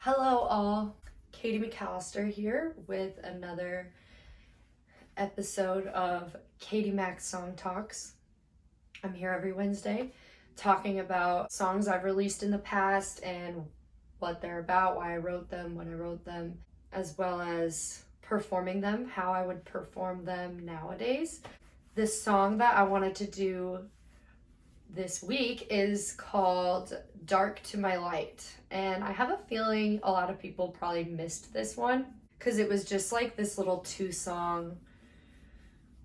Hello all, Katy McAllister here with another episode of Katy Mac Song Talks. I'm here every Wednesday talking about songs I've released in the past and what they're about, why I wrote them, when I wrote them, as well as performing them, how I would perform them nowadays. This song that I wanted to do this week is called Dark to My Light. And I have a feeling a lot of people probably missed this one because it was just like this little 2-song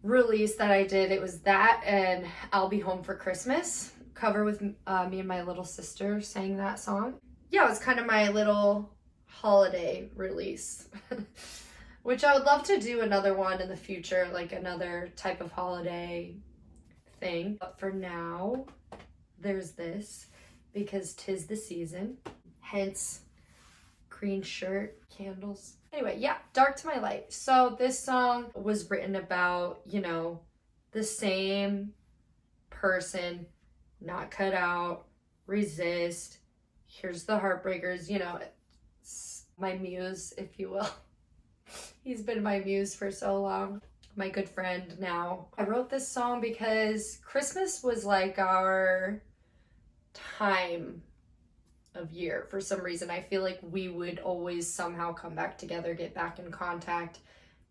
release that I did. It was that and I'll Be Home for Christmas cover with me and my little sister sang that song. Yeah, it was kind of my little holiday release, which I would love to do another one in the future, like another type of holiday thing. But for now, there's this because 'tis the season, hence green shirt, candles. Anyway, yeah, Dark to My Light. So this song was written about, the same person, not cut out, resist, here's the heartbreakers, it's my muse, if you will. He's been my muse for so long. My good friend now. I wrote this song because Christmas was like our time of year for some reason. I feel like we would always somehow come back together, get back in contact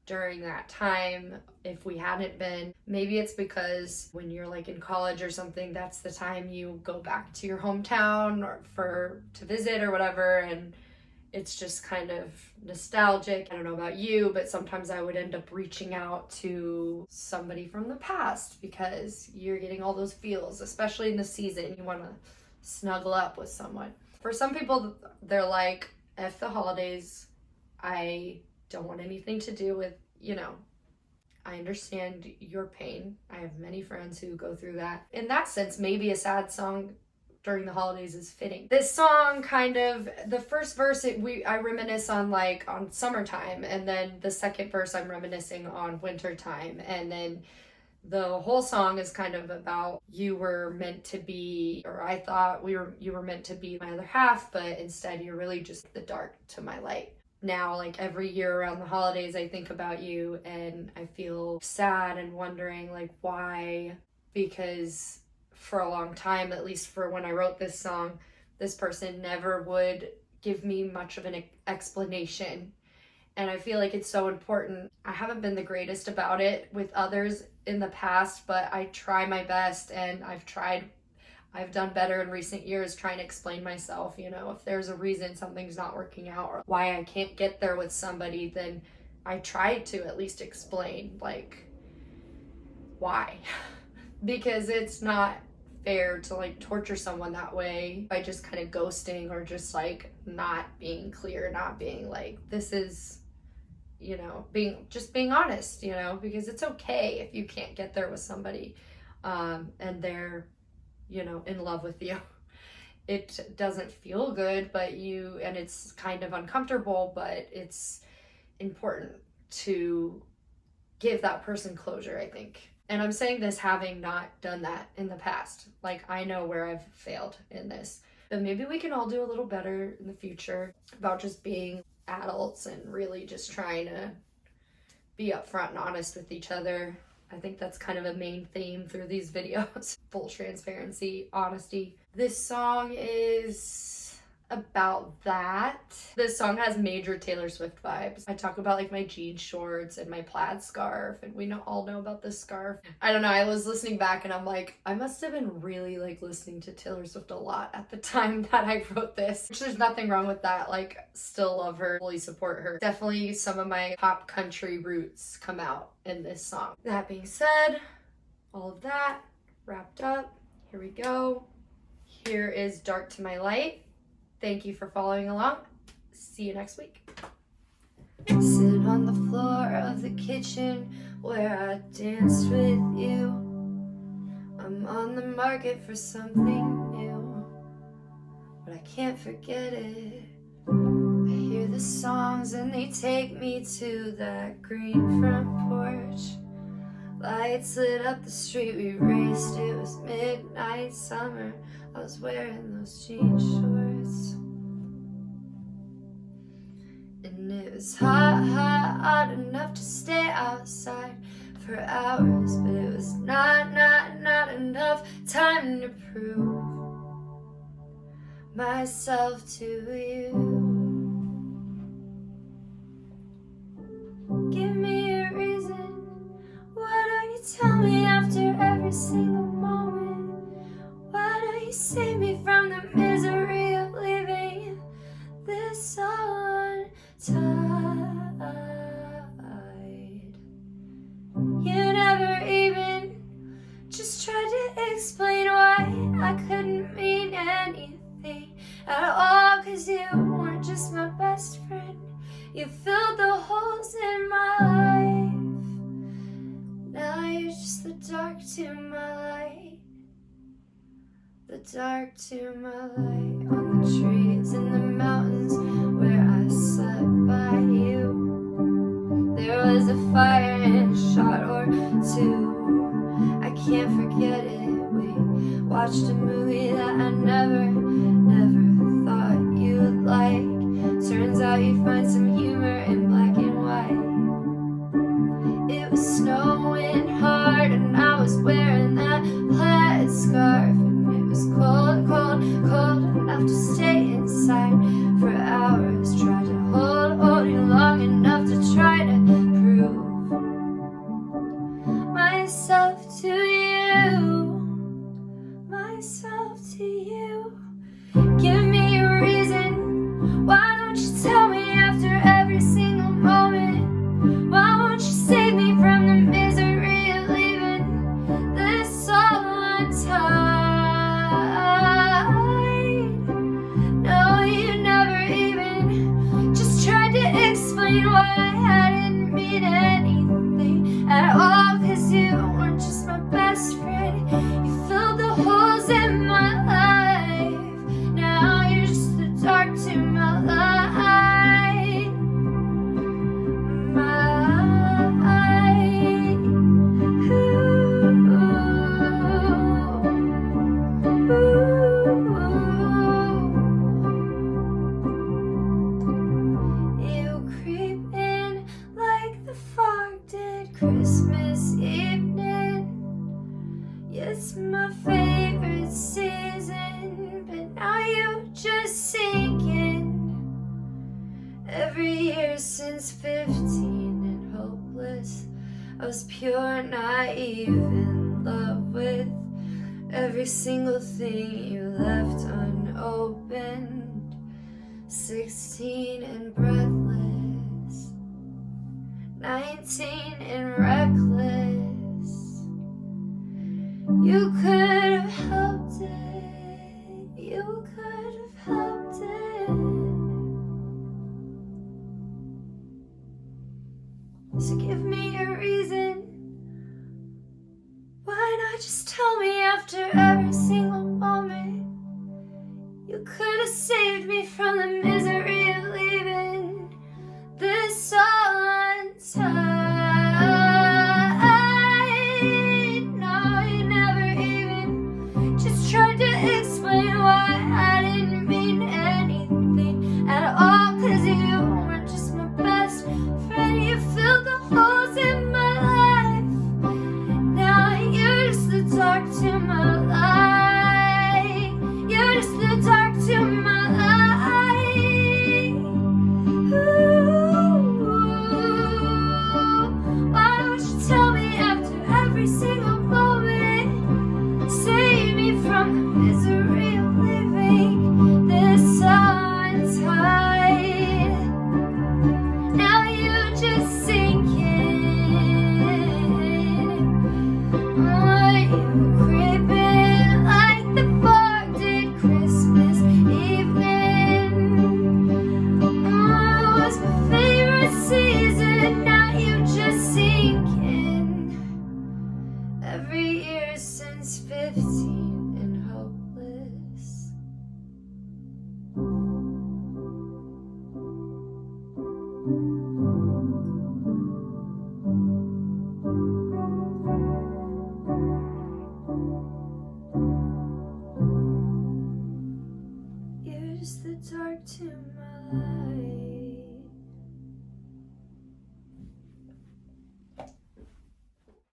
during that time if we hadn't been. Maybe it's because when you're like in college or something, that's the time you go back to your hometown or to visit or whatever, and it's just kind of nostalgic. I don't know about you, but sometimes I would end up reaching out to somebody from the past because you're getting all those feels, especially in the season. You want to snuggle up with someone. For some people, they're like, F the holidays. I don't want anything to do with, I understand your pain. I have many friends who go through that. In that sense, maybe a sad song during the holidays is fitting. This song kind of, the first verse I reminisce on summertime, and then the second verse I'm reminiscing on wintertime, and then the whole song is kind of about you were meant to be, or I thought you were meant to be my other half, but instead you're really just the dark to my light. Now, like every year around the holidays, I think about you and I feel sad and wondering like why, because for a long time, at least for when I wrote this song, this person never would give me much of an explanation. And I feel like it's so important. I haven't been the greatest about it with others in the past, but I try my best, and I've done better in recent years trying to explain myself. If there's a reason something's not working out or why I can't get there with somebody, then I try to at least explain like why. Because it's not fair to like torture someone that way by just kind of ghosting or just like not being clear, not being like, this is, being honest, because it's okay if you can't get there with somebody and they're, in love with you. It doesn't feel good, and it's kind of uncomfortable, but it's important to give that person closure, I think. And I'm saying this having not done that in the past. Like, I know where I've failed in this. But maybe we can all do a little better in the future about just being adults and really just trying to be upfront and honest with each other. I think that's kind of a main theme through these videos. Full transparency, honesty. This song is about that. This song has major Taylor Swift vibes. I talk about like my jean shorts and my plaid scarf, and we all know about this scarf. I don't know, I was listening back and I'm like, I must have been really like listening to Taylor Swift a lot at the time that I wrote this, which there's nothing wrong with that. Like, still love her, fully support her. Definitely some of my pop country roots come out in this song. That being said, all of that wrapped up, here we go. Here is Dark to My Light. Thank you for following along. See you next week. Sit on the floor of the kitchen where I danced with you. I'm on the market for something new, but I can't forget it. I hear the songs and they take me to that green front porch. Lights lit up the street, we raced, it was midnight summer. I was wearing those jean shorts. And it was hot enough to stay outside for hours, but it was not enough time to prove myself to you. Give me a reason. Why don't you tell me after every single moment? Why don't you save me from the misery of leaving this all untied? You never even just tried to explain why I couldn't mean anything at all, 'cause you weren't just my best friend. You filled the holes in my life. Now you're just the dark to my light. The dark to my light. On the trees in the mountains where I slept by you, there was a fire and a shot or two. I can't forget it. We watched a movie that I never thought you'd like. Turns out you find some humor in black and white. It was snowing hard and I was wearing that plaid scarf, and it was cold enough to stay inside for hours. Tried to hold you long enough to try to prove myself to you, myself to you. Give me a reason. Why don't you tell me after every single moment? Why won't you save me from the misery of leaving this all untied? No, you never even just tried to explain why I didn't mean anything at all, 'cause you weren't just my best friend. You filled the holes in my life. Now you're just the dark to my light. My light. You creep in like the fog did Christmas evening. It's my favorite season, but now you just sink in. Every year since 15 and hopeless, I was pure, naive, in love with every single thing you left unopened. 16 and breathless, 19 and reckless. You could have helped it. You could have helped it. So give